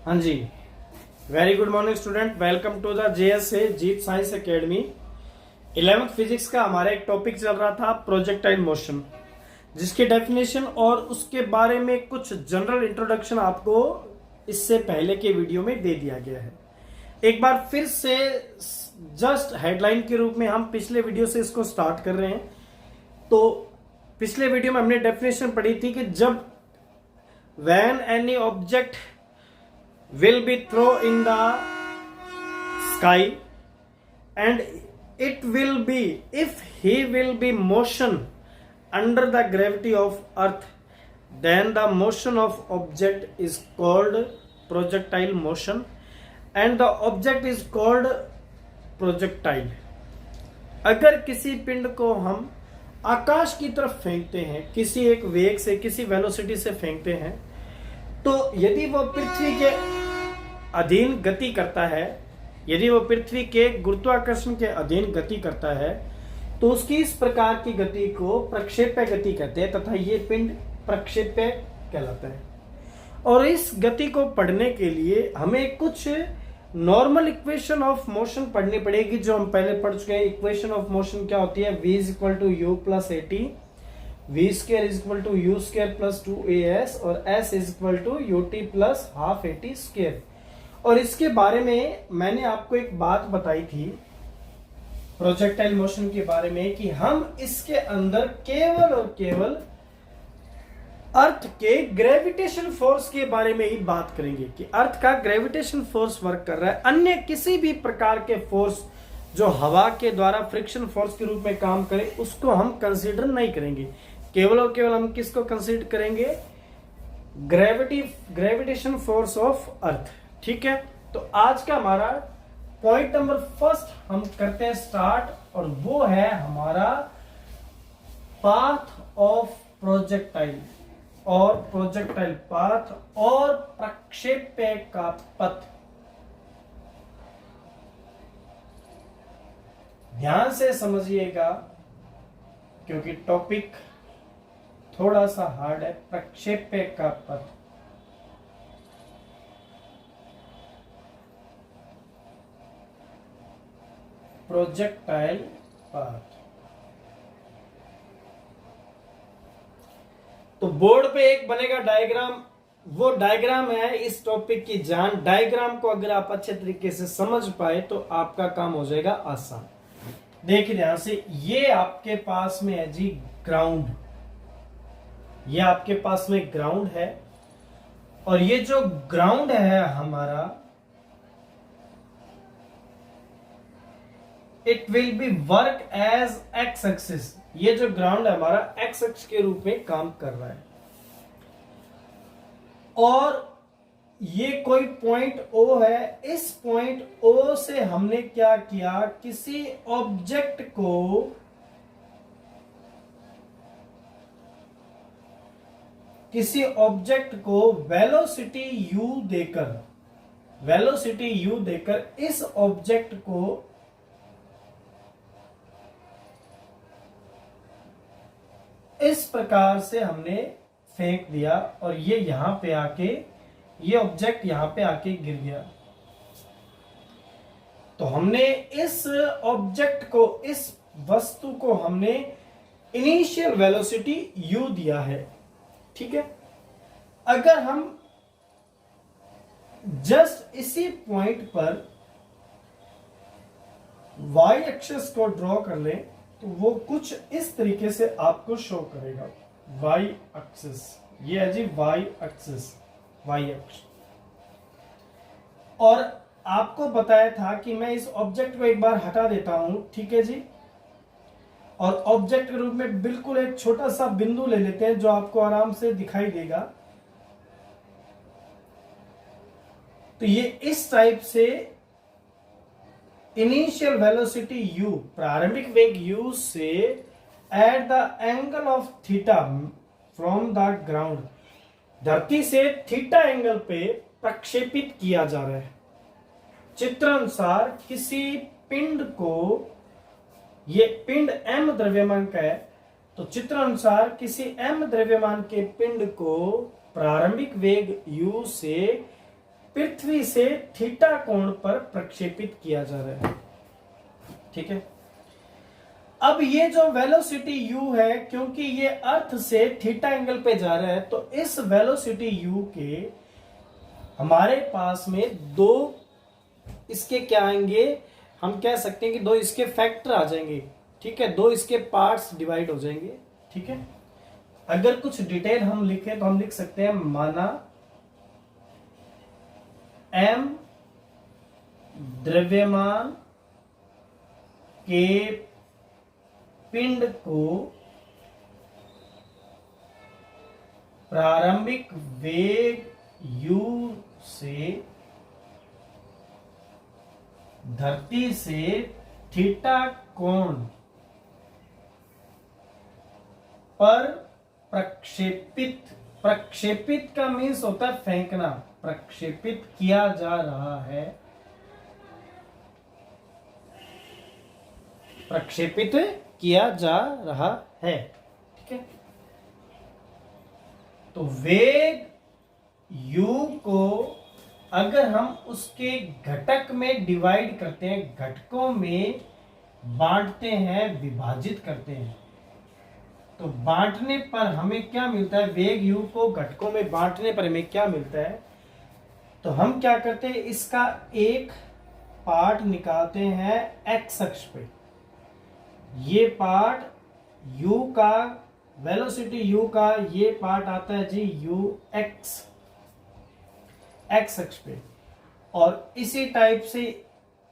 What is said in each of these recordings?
हाँ जी। Very good morning student, welcome to the JSA Jeet science academy. 11th physics का हमारा एक टॉपिक चल रहा था प्रोजेक्टाइल मोशन, जिसकी डेफिनेशन और उसके बारे में कुछ जनरल इंट्रोडक्शन आपको इससे पहले के वीडियो में दे दिया गया है। एक बार फिर से जस्ट हेडलाइन के रूप में हम पिछले वीडियो से इसको स्टार्ट कर रहे हैं। तो पिछले वीडियो में हमने डेफिनेशन पढ़ी थी कि जब when any object will be thrown in the sky and it will be, if he will be motion under the gravity of earth, then the motion of object is called projectile motion and the object is called projectile। अगर किसी पिंड को हम आकाश की तरफ फेंकते हैं, किसी एक वेग से, किसी वेलोसिटी से फेंकते हैं, तो यदि वो पृथ्वी के अधीन गति करता है, यदि वो पृथ्वी के गुरुत्वाकर्षण के अधीन गति करता है, तो उसकी इस प्रकार की गति को प्रक्षेप्य गति कहते हैं तथा ये पिंड प्रक्षेप्य कहलाता है। और इस गति को पढ़ने के लिए हमें कुछ नॉर्मल इक्वेशन ऑफ मोशन पढ़नी पड़ेगी, जो हम पहले पढ़ चुके हैं। इक्वेशन ऑफ मोशन क्या होती है? v = u + at, v² = u² + 2as और s = ut + ½ at²। और इसके बारे में मैंने आपको एक बात बताई थी प्रोजेक्टाइल मोशन के बारे में कि हम इसके अंदर केवल और केवल अर्थ के ग्रेविटेशन फोर्स के बारे में ही बात करेंगे कि अर्थ का ग्रेविटेशन फोर्स वर्क कर रहा है। अन्य किसी भी प्रकार के फोर्स जो हवा के द्वारा फ्रिक्शन फोर्स के रूप में काम करे, उसको हम कंसीडर नहीं करेंगे। केवल और केवल हम किसको कंसीडर करेंगे? Gravitation force of earth. ठीक है, तो आज का हमारा पॉइंट नंबर फर्स्ट हम करते हैं स्टार्ट, और वो है हमारा पाथ ऑफ प्रोजेक्टाइल और प्रोजेक्टाइल पाथ और प्रक्षेप्य का पथ। ध्यान से समझिएगा क्योंकि टॉपिक थोड़ा सा हार्ड है। प्रक्षेप्य का पथ, प्रोजेक्टाइल पाथ। तो बोर्ड पे एक बनेगा डायग्राम, वो डायग्राम है इस टॉपिक की जान। डायग्राम को अगर आप अच्छे तरीके से समझ पाए तो आपका काम हो जाएगा आसान। देखिए ध्यान से, ये आपके पास में है जी ग्राउंड, ये आपके पास में ग्राउंड है, और ये जो ग्राउंड है हमारा, it will be work as X axis. ये जो ग्राउंड है हमारा एक्स एक्स के रूप में काम कर रहा है, और ये कोई पॉइंट O है। इस पॉइंट O से हमने क्या किया? किसी ऑब्जेक्ट को वेलोसिटी u देकर इस ऑब्जेक्ट को इस प्रकार से हमने फेंक दिया, और ये यहां पे आके, ये ऑब्जेक्ट यहां पे आके गिर गया। तो हमने इस ऑब्जेक्ट को, इस वस्तु को हमने इनिशियल वेलोसिटी u दिया है। ठीक है, अगर हम जस्ट इसी पॉइंट पर y एक्सिस को ड्रॉ कर लें तो वो कुछ इस तरीके से आपको शो करेगा। y एक्सिस, ये है जी y एक्सिस, y अक्ष। और आपको बताया था कि मैं इस ऑब्जेक्ट को एक बार हटा देता हूं, ठीक है जी, और ऑब्जेक्ट के रूप में बिल्कुल एक छोटा सा बिंदु ले लेते हैं जो आपको आराम से दिखाई देगा। तो ये इस टाइप से इनिशियल वेलोसिटी u, प्रारंभिक वेग u से at the angle of theta from the ground, धरती से थीटा एंगल पे प्रक्षेपित किया जा रहा है। चित्र अनुसार किसी पिंड को, ये पिंड m द्रव्यमान का है, तो चित्र अनुसार किसी m द्रव्यमान के पिंड को प्रारंभिक वेग u से पृथ्वी से थीटा कोण पर प्रक्षेपित किया जा रहा है। ठीक है, अब ये जो वेलोसिटी u है, क्योंकि ये अर्थ से थीटा एंगल पे जा रहा है, तो इस वेलोसिटी u के हमारे पास में दो इसके क्या आएंगे, हम कह सकते हैं कि दो इसके फैक्टर आ जाएंगे। ठीक है, दो इसके पार्ट्स डिवाइड हो जाएंगे। ठीक है, अगर कुछ डिटेल हम लिखें तो हम लिख सकते हैं, माना m द्रव्यमान के पिंड को प्रारंभिक वेग u से धरती से थीटा कोण पर प्रक्षेपित का मीन्स होता है फेंकना, प्रक्षेपित किया जा रहा है, प्रक्षेपित किया जा रहा है। ठीक है, तो वेग u को अगर हम उसके घटक में डिवाइड करते हैं, घटकों में बांटते हैं, विभाजित करते हैं, तो बांटने पर हमें क्या मिलता है, वेग u को घटकों में बांटने पर हमें क्या मिलता है, तो हम क्या करते हैं, इसका एक पार्ट निकालते हैं x अक्ष पे। ये पार्ट u का, वेलोसिटी u का ये पार्ट आता है जी ux x अक्ष पे, और इसी टाइप से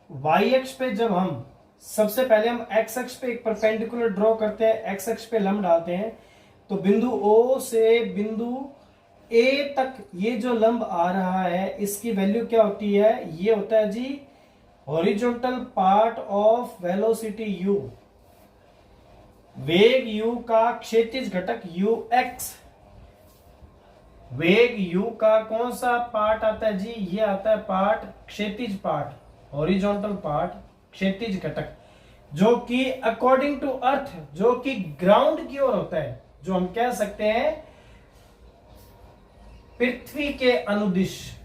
y अक्ष पे जब हम सबसे पहले हम x अक्ष पे एक परपेंडिकुलर ड्रॉ करते हैं, x अक्ष पे लंब डालते हैं, तो बिंदु O से बिंदु A तक ये जो लंब आ रहा है इसकी वैल्यू क्या होती है, ये होता है जी horizontal part of velocity u, वेग u का क्षैतिज घटक ux, वेग u का कौन सा पार्ट आता है जी, ये आता है पार्ट क्षैतिज पार्ट, हॉरिजॉन्टल पार्ट, क्षैतिज घटक, जो कि अकॉर्डिंग टू अर्थ, जो कि ग्राउंड की ओर होता है, जो हम कह सकते हैं पृथ्वी के अनुदिश,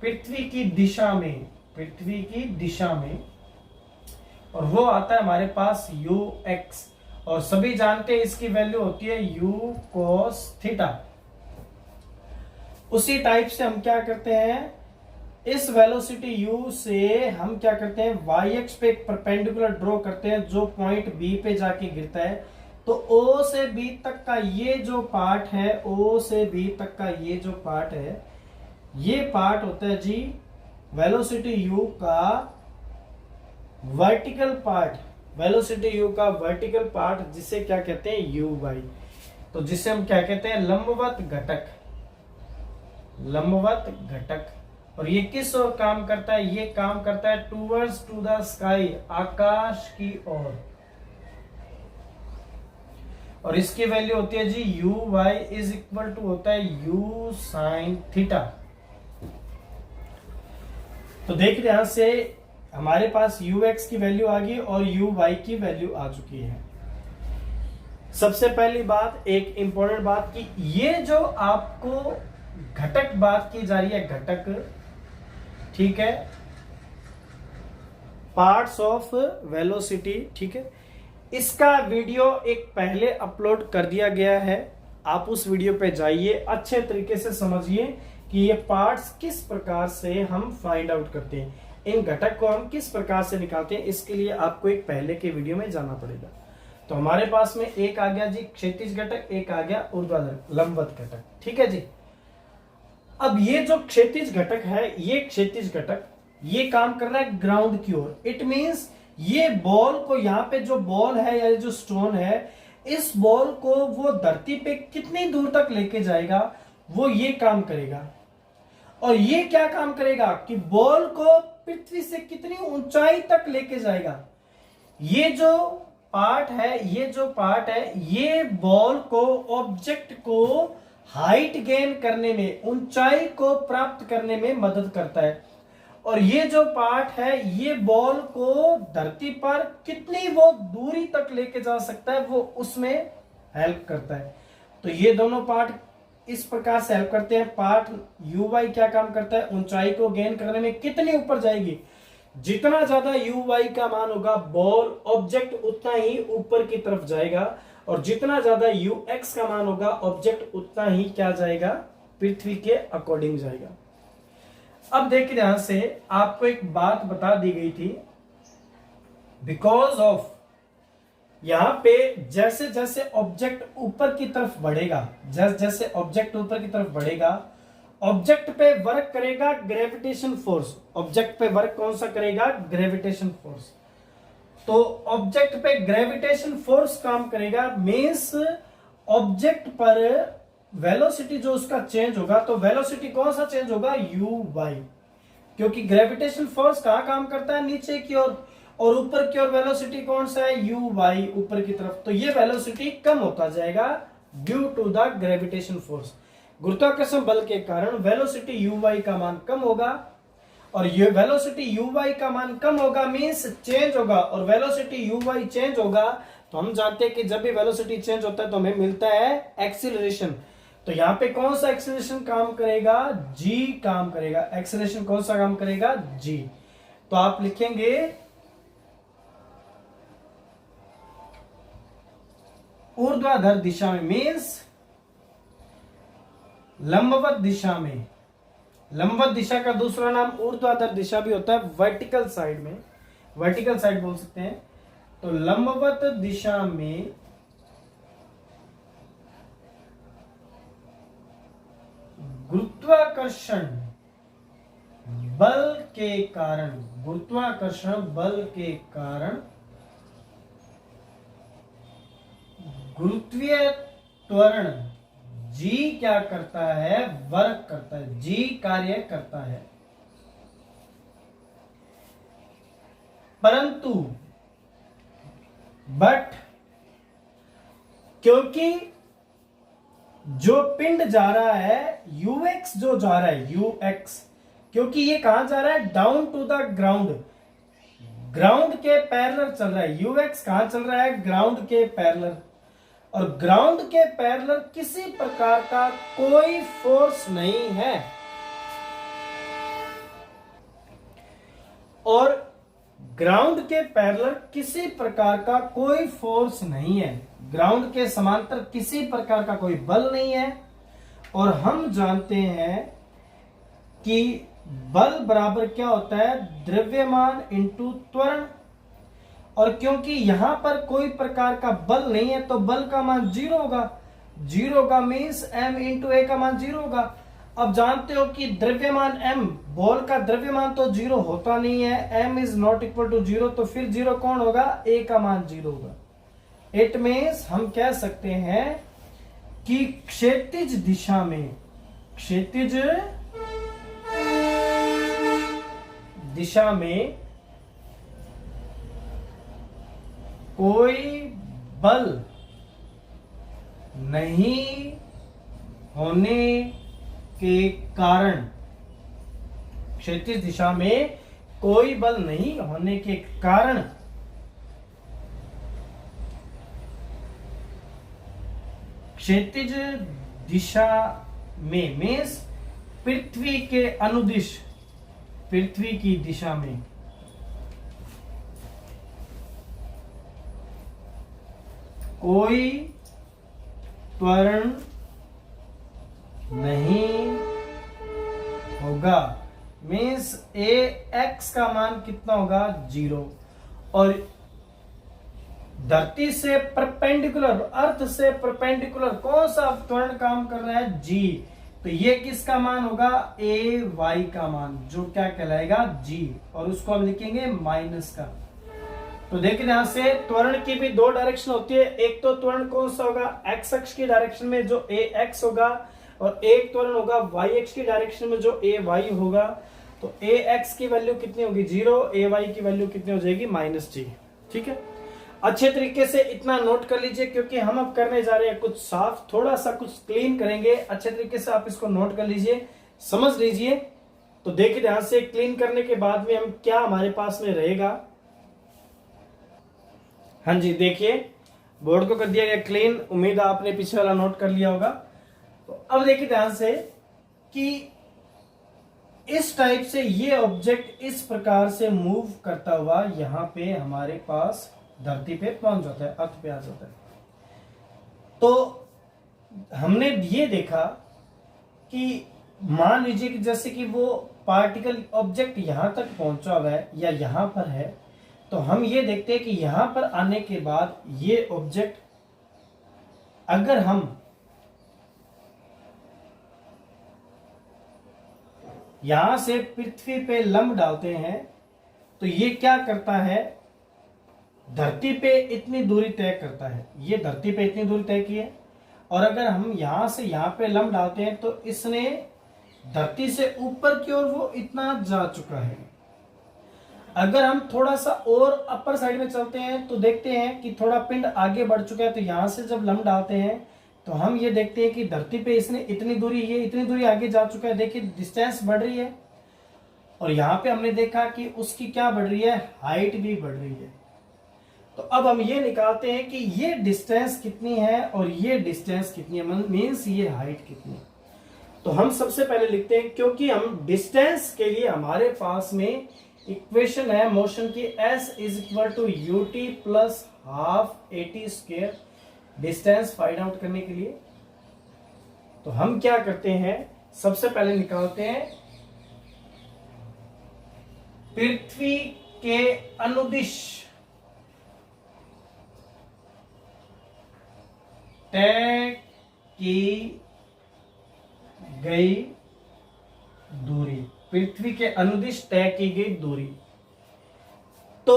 पृथ्वी की दिशा में, पृथ्वी की दिशा में, और वो आता है हमारे पास ux, और सभी जानते हैं इसकी वैल्यू होती है u cos थीटा। उसी टाइप से हम क्या करते हैं, इस वेलोसिटी u से हम क्या करते हैं, y अक्ष पे एक परपेंडिकुलर ड्रॉ करते हैं जो पॉइंट B पे जाके गिरता है, तो O से B तक का ये जो पार्ट है, O से B तक का ये जो पार्ट है, ये पार्ट होता है जी वेलोसिटी u का वर्टिकल पार्ट, वेलोसिटी u का वर्टिकल पार्ट, जिसे क्या कहते हैं uy, तो जिसे हम क्या कहते हैं, लंबवत घटक, लंबवत घटक। और ये किस ओर काम करता है, ये काम करता है टूवर्ड्स टू द स्काई, आकाश की ओर, और इसकी वैल्यू होती है जी uy इज इक्वल टू होता है u sin थीटा। तो देखिए यहां से हमारे पास ux की वैल्यू आ गई और uy की वैल्यू आ चुकी है। सबसे पहली बात, एक इंपॉर्टेंट बात, कि ये जो आपको घटक बात की जा रही है, घटक, ठीक है, पार्ट्स ऑफ वेलोसिटी, ठीक है, इसका वीडियो एक पहले अपलोड कर दिया गया है, आप उस वीडियो पे जाइए, अच्छे तरीके से समझिए कि ये पार्ट्स किस प्रकार से हम फाइंड आउट करते हैं, इन घटक को हम किस प्रकार से निकालते हैं, इसके लिए आपको एक पहले के वीडियो में जाना पड़ेगा। तो हमारे पास में एक आ गया जी क्षैतिज घटक, एक आ गया ऊर्ध्वाधर लंबवत घटक, ठीक है जी। अब ये जो क्षैतिज घटक है, ये क्षैतिज घटक ये काम कर रहा है ग्राउंड की ओर, इट मींस ये बॉल को, यहाँ पे जो बॉल है या जो स्टोन है, इस बॉल को वो धरती पे कितनी दूर तक लेके जाएगा, वो ये काम करेगा। और ये क्या काम करेगा कि बॉल को पृथ्वी से कितनी ऊंचाई तक लेके जाएगा। ये जो पार्ट है, ये जो पार्ट है, ये बॉल को, ऑब्जेक्ट को हाइट गेन करने में, ऊंचाई को प्राप्त करने में मदद करता है। और ये जो पार्ट है, ये बॉल को धरती पर कितनी वो दूरी तक लेके जा सकता है, वो उसमें हेल्प करता है। तो ये दोनों पार्ट इस प्रकार से हेल्प करते हैं। पार्ट यू वाई क्या काम करता है, ऊंचाई को गेन करने में कितनी ऊपर जाएगी, जितना ज्यादा यू वाई का मान होगा बॉल ऑब्जेक्ट उतना ही ऊपर की तरफ जाएगा, और जितना ज्यादा यू एक्स का मान होगा ऑब्जेक्ट उतना ही क्या जाएगा, पृथ्वी के अकॉर्डिंग जाएगा। अब देखिए ध्यान से, आपको एक बात बता दी गई थी, बिकॉज ऑफ यहां पे जैसे जैसे ऑब्जेक्ट ऊपर की तरफ बढ़ेगा, जैसे जैसे ऑब्जेक्ट ऊपर की तरफ बढ़ेगा, ऑब्जेक्ट पे वर्क करेगा ग्रेविटेशन फोर्स। ऑब्जेक्ट पे वर्क कौन सा करेगा, ग्रेविटेशन फोर्स। तो ऑब्जेक्ट पे ग्रेविटेशन फोर्स काम करेगा, मींस ऑब्जेक्ट पर वेलोसिटी जो उसका चेंज होगा, तो वेलोसिटी कौन सा चेंज होगा, यू वाई, क्योंकि ग्रेविटेशन फोर्स कहां काम करता है, नीचे की ओर, और ऊपर की ओर वेलोसिटी कौन सा है, यू वाई, ऊपर की तरफ। तो ये वेलोसिटी कम होता जाएगा due to the gravitation force. गुरुत्वाकर्षण बल के कारण वेलोसिटी यू वाई का मान कम होगा, और ये वेलोसिटी यू वाई का मान कम होगा मींस चेंज होगा, और वेलोसिटी यू वाई चेंज होगा तो हम जानते हैं कि जब भी वेलोसिटी चेंज होता है तो हमें मिलता है एक्सीलरेशन। तो यहां पे कौन सा एक्सीलरेशन काम करेगा, जी काम करेगा। एक्सीलरेशन कौन सा काम करेगा, जी। तो आप लिखेंगे ऊर्ध्वाधर दिशा में, मीन्स लंबवत दिशा में। लंबवत दिशा का दूसरा नाम ऊर्ध्वाधर दिशा भी होता है, वर्टिकल साइड में, वर्टिकल साइड बोल सकते हैं। तो लंबवत दिशा में गुरुत्वाकर्षण बल के कारण, गुरुत्वाकर्षण बल के कारण गुरुत्वीय त्वरण जी क्या करता है, वर्क करता है, जी कार्य करता है। परंतु बट क्योंकि जो पिंड जा रहा है यूएक्स, जो जा रहा है यूएक्स, क्योंकि ये कहां जा रहा है, down to the ground, ground के पैरेलल चल रहा है। यूएक्स कहां चल रहा है, ग्राउंड के पैरेलल, और ग्राउंड के पैरेलल किसी प्रकार का कोई फोर्स नहीं है, और ग्राउंड के पैरेलल किसी प्रकार का कोई फोर्स नहीं है, ग्राउंड के समांतर किसी प्रकार का कोई बल नहीं है। और हम जानते हैं कि बल बराबर क्या होता है, द्रव्यमान इंटू त्वरण, और क्योंकि यहां पर कोई प्रकार का बल नहीं है तो बल का मान जीरो होगा, जीरो होगा मीन्स m इंटू ए का मान जीरो होगा। अब जानते हो कि द्रव्यमान m, बॉल का द्रव्यमान तो जीरो होता नहीं है, m is not equal to zero, तो फिर जीरो कौन होगा, a का मान जीरो होगा। इट मीन्स हम कह सकते हैं कि क्षैतिज दिशा में, क्षैतिज दिशा में कोई बल नहीं होने के कारण, क्षैतिज दिशा में कोई बल नहीं होने के कारण क्षैतिज दिशा में मीन्स पृथ्वी के अनुदिश, पृथ्वी की दिशा में कोई त्वरण नहीं होगा, मीन्स ए एक्स का मान कितना होगा, जीरो। और धरती से परपेंडिकुलर, अर्थ से परपेंडिकुलर कौन सा त्वरण काम कर रहा है, जी, तो ये किसका मान होगा, ए वाई का मान, जो क्या कहलाएगा, जी, और उसको हम लिखेंगे माइनस का। तो देखिए यहां से त्वरण की भी दो डायरेक्शन होती है, एक तो त्वरण कौन सा होगा, एक्स अक्ष की डायरेक्शन में जो ए एक्स होगा, और एक त्वरण होगा वाई एक्स की डायरेक्शन में जो ए वाई होगा। तो ए एक्स की वैल्यू कितनी होगी, जीरो, ए वाई की वैल्यू कितनी हो जाएगी, माइनस जी। ठीक है, अच्छे तरीके से इतना नोट कर लीजिए, क्योंकि हम अब करने जा रहे हैं कुछ साफ, थोड़ा सा कुछ क्लीन करेंगे। अच्छे तरीके से आप इसको नोट कर लीजिए, समझ लीजिए। तो देखिए ध्यान से, क्लीन करने के बाद में हम क्या हमारे पास में रहेगा। हाँ जी, देखिए बोर्ड को कर दिया गया क्लीन, उम्मीद है आपने पीछे वाला नोट कर लिया होगा। तो अब देखिए ध्यान से कि इस टाइप से ये ऑब्जेक्ट इस प्रकार से मूव करता हुआ यहां पे हमारे पास धरती पे पहुंच जाता है, अर्थ पे आ जाता है। तो हमने ये देखा कि मान लीजिए कि जैसे कि वो पार्टिकल ऑब्जेक्ट यहां तक पहुंचा हुआ है या यहां पर है, तो हम ये देखते हैं कि यहां पर आने के बाद ये ऑब्जेक्ट अगर हम यहां से पृथ्वी पे लंब डालते हैं तो ये क्या करता है, धरती पे इतनी दूरी तय करता है। ये धरती पे इतनी दूरी तय की है और अगर हम यहां से यहां पे लंब डालते हैं तो इसने धरती से ऊपर की ओर वो इतना जा चुका है। अगर हम थोड़ा सा और अपर साइड में चलते हैं तो देखते हैं कि थोड़ा पिंड आगे बढ़ चुका है। तो यहां से जब लंब डालते हैं तो हम ये देखते हैं कि धरती पे इसने इतनी दूरी, ये इतनी दूरी आगे जा चुका है। देखिए डिस्टेंस बढ़ रही है और यहां पे हमने देखा कि उसकी क्या बढ़ रही है, हाइट भी बढ़ रही है। तो अब हम ये निकालते हैं कि ये डिस्टेंस कितनी है और ये डिस्टेंस कितनी है, मींस ये हाइट कितनी है। तो हम सबसे पहले लिखते हैं, क्योंकि हम डिस्टेंस के लिए हमारे पास में इक्वेशन है मोशन की, s is equal to u t plus half a t square, distance find out करने के लिए। तो हम क्या करते हैं, सबसे पहले निकालते हैं पृथ्वी के अनुदिश तय की गई दूरी, पृथ्वी के अनुदिश तय की गई दूरी। तो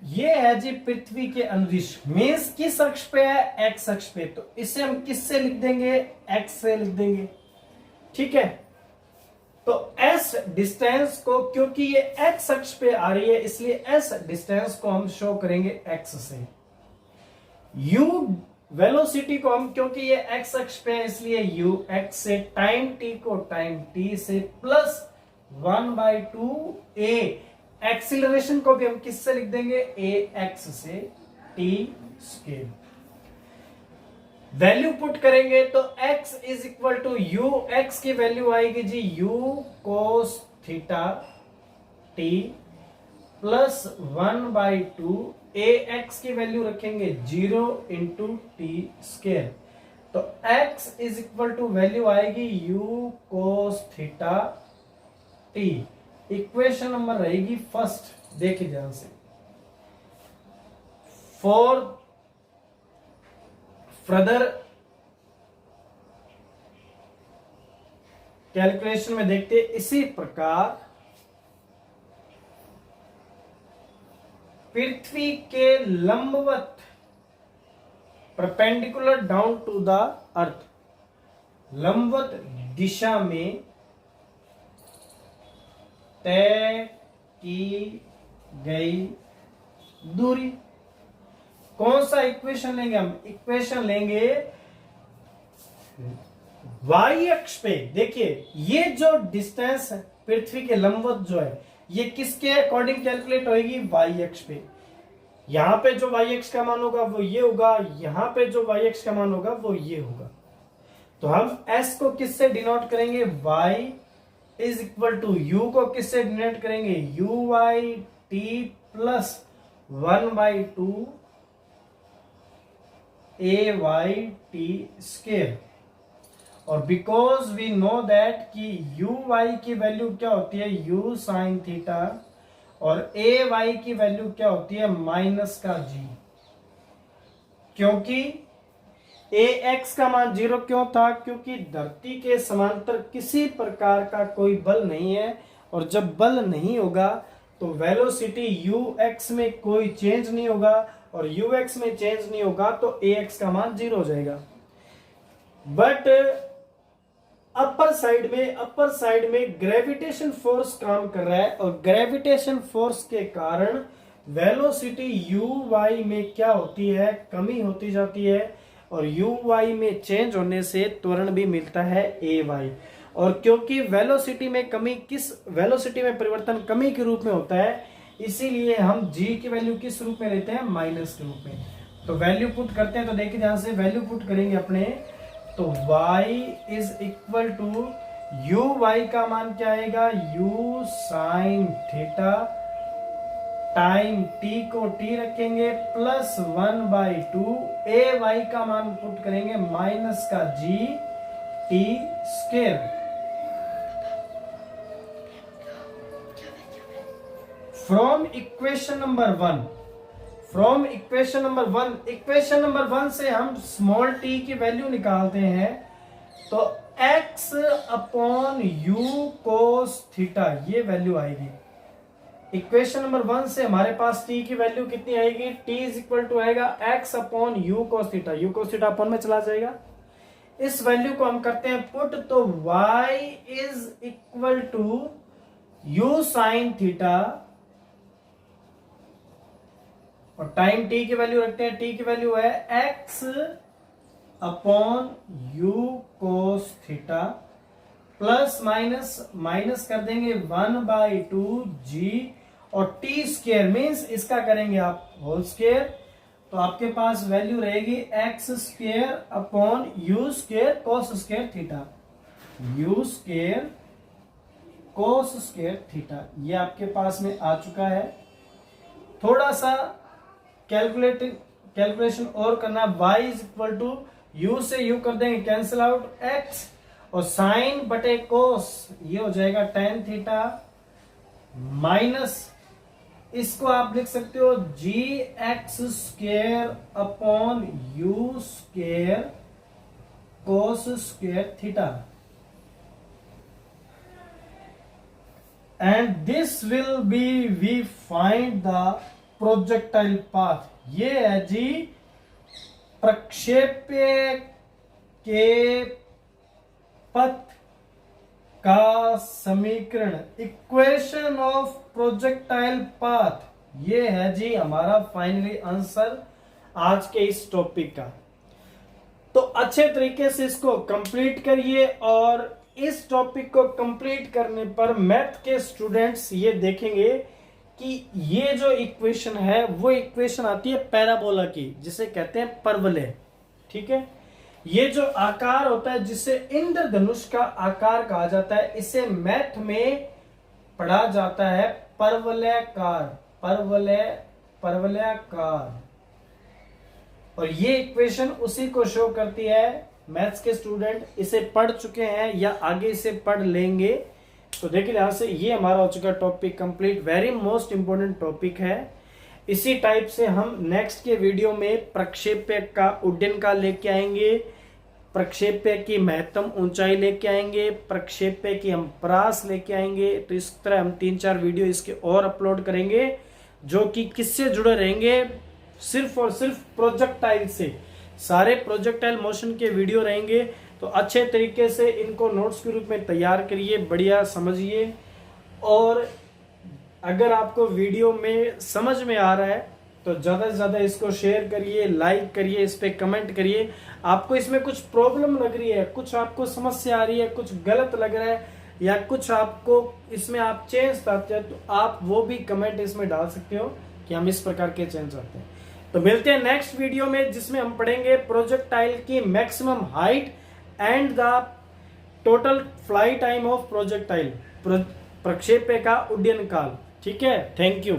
ये है जी पृथ्वी के अनुदिश, मीन्स किस अक्ष पे है, एक्स अक्ष पे। तो इसे हम किससे लिख देंगे, एक्स से लिख देंगे, ठीक है। तो एस डिस्टेंस को, क्योंकि ये एक्स अक्ष पे आ रही है इसलिए एस डिस्टेंस को हम शो करेंगे एक्स से। यू वेलोसिटी को हम, क्योंकि ये एक्स अक्ष पे है इसलिए यू एक्स से, टाइम टी को टाइम टी से प्लस 1/2 ए, एक्सीलरेशन को भी हम किससे लिख देंगे, ए एक्स से, टी स्केल। वैल्यू पुट करेंगे तो x is equal to u, x की वैल्यू आएगी जी u cos theta t plus 1/2 a x की वैल्यू रखेंगे 0 इंटू टी स्केयर। तो x is equal to value आएगी u cos theta t. Equation number रहेगी फर्स्ट, देखिए ध्यान से। फॉर फर्दर कैलकुलेशन में देखते इसी प्रकार पृथ्वी के लंबवत perpendicular down to the earth, लंबवत दिशा में तय की गई दूरी। कौन सा इक्वेशन लेंगे हम, इक्वेशन लेंगे वाई अक्ष पे। देखिए ये जो डिस्टेंस है पृथ्वी के लंबवत जो है ये किसके अकॉर्डिंग कैलकुलेट होगी, वाई अक्ष पे। यहां पे जो वाई अक्ष का मान होगा वो ये होगा, यहां पे जो वाई अक्ष का मान होगा वो ये होगा। तो हम s को किससे डिनोट करेंगे, y is equal to u को किससे डिनोट करेंगे, u y t plus 1/2 a y t square. और बिकॉज वी नो दैट कि यू वाई की वैल्यू क्या होती है, यू साइन थीटा, और ए वाई की वैल्यू क्या होती है, माइनस का जी। क्योंकि ए एक्स का मान 0 क्यों था, क्योंकि धरती के समांतर किसी प्रकार का कोई बल नहीं है, और जब बल नहीं होगा तो वेलोसिटी यू एक्स में कोई चेंज नहीं होगा, और यू एक्स में चेंज नहीं होगा तो ए एक्स का मान 0 हो जाएगा। बट अपर साइड में ग्रेविटेशन फोर्स काम कर रहा है, और ग्रेविटेशन फोर्स के कारण वेलोसिटी यू वाई में क्या होती है, कमी होती जाती है, और यू वाई में चेंज होने से त्वरण भी मिलता है ए वाई। और क्योंकि वेलोसिटी में परिवर्तन कमी के रूप में होता है, इसीलिए हम g की वैल्यू किस रूप में लेते हैं, माइनस के रूप में। तो वैल्यू पुट करते हैं, तो देखिए ध्यान से वैल्यू पुट करेंगे अपने तो y is equal to u, y का मान क्या आएगा, u sine theta, time t को t रखेंगे प्लस 1/2, ए वाई का मान पुट करेंगे माइनस का g t square. From equation number one से हम स्मॉल t की वैल्यू निकालते हैं, तो x upon u cos theta ये वैल्यू आएगी। इक्वेशन नंबर 1 से हमारे पास t की वैल्यू कितनी आएगी, t इज इक्वल टू आएगा x upon u cos theta, you cos theta upon में चला जाएगा। इस वैल्यू को हम करते हैं पुट, तो y is equal to u sine theta, और टाइम t की वैल्यू रखते हैं, t की वैल्यू है x upon u cos theta, plus minus कर देंगे 1/2 g, और t स्क्वायर मीन्स इसका करेंगे आप होल स्क्वायर, तो आपके पास वैल्यू रहेगी x square upon u square cos square theta, you square cos square theta, ये आपके पास में आ चुका है। थोड़ा सा कैलकुलेशन और करना, y is equal to u से यू कर देंगे कैंसिल आउट, x और साइन बटे कोस ये हो जाएगा tan थीटा, माइनस इसको आप लिख सकते हो gx square upon u square cos square theta, and this will be we find the projectile path. ये है जी प्रक्षेप्य के पथ का समीकरण, इक्वेशन ऑफ प्रोजेक्टाइल पाथ, ये है जी हमारा फाइनली आंसर आज के इस टॉपिक का। तो अच्छे तरीके से इसको कंप्लीट करिए, और इस टॉपिक को कंप्लीट करने पर मैथ के स्टूडेंट्स ये देखेंगे कि ये जो इक्वेशन है वो इक्वेशन आती है पैराबोला की, जिसे कहते हैं परवलय। ठीक है, ये जो आकार होता है जिसे इंद्रधनुष का आकार कहा जाता है, इसे मैथ में पढ़ा जाता है परवलयाकार, परवलयाकार। और ये इक्वेशन उसी को शो करती है। मैथ्स के स्टूडेंट इसे पढ़ चुके हैं या आगे इसे पढ़ लेंगे, तो देखिए यहां से ये हमारा हो चुका topic complete, very most important topic है। इसी टाइप से हम नेक्स्ट के वीडियो में प्रक्षेप्य का उड्डयन काल लेके आएंगे, प्रक्षेप्य की महत्तम ऊंचाई लेके आएंगे, प्रक्षेप्य की हम परास लेके आएंगे। तो इस तरह हम 3-4 वीडियो इसके और अपलोड करेंगे, जो कि किससे जुड़े रहेंगे, सिर्फ और सिर्फ प्रोजेक्टाइल से। सारे प्रोजेक्टाइल मोशन के वीडियो रहेंगे, तो अच्छे तरीके से इनको नोट्स के रूप में तैयार करिए, बढ़िया समझिए। और अगर आपको वीडियो में समझ में आ रहा है तो ज़्यादा से ज़्यादा इसको शेयर करिए, लाइक करिए, इस पर कमेंट करिए। आपको इसमें कुछ प्रॉब्लम लग रही है, कुछ आपको समस्या आ रही है, कुछ गलत लग रहा है, या कुछ आपको इसमें आप चेंज चाहते हैं, तो आप वो भी कमेंट इसमें डाल सकते हो कि हम इस प्रकार के चेंज चाहते हैं। तो मिलते हैं नेक्स्ट वीडियो में, जिसमें हम पढ़ेंगे प्रोजेक्टाइल की maximum height and the total fly time of projectile, प्रक्षेप्य का उड्डयन काल। ठीक है, थैंक यू।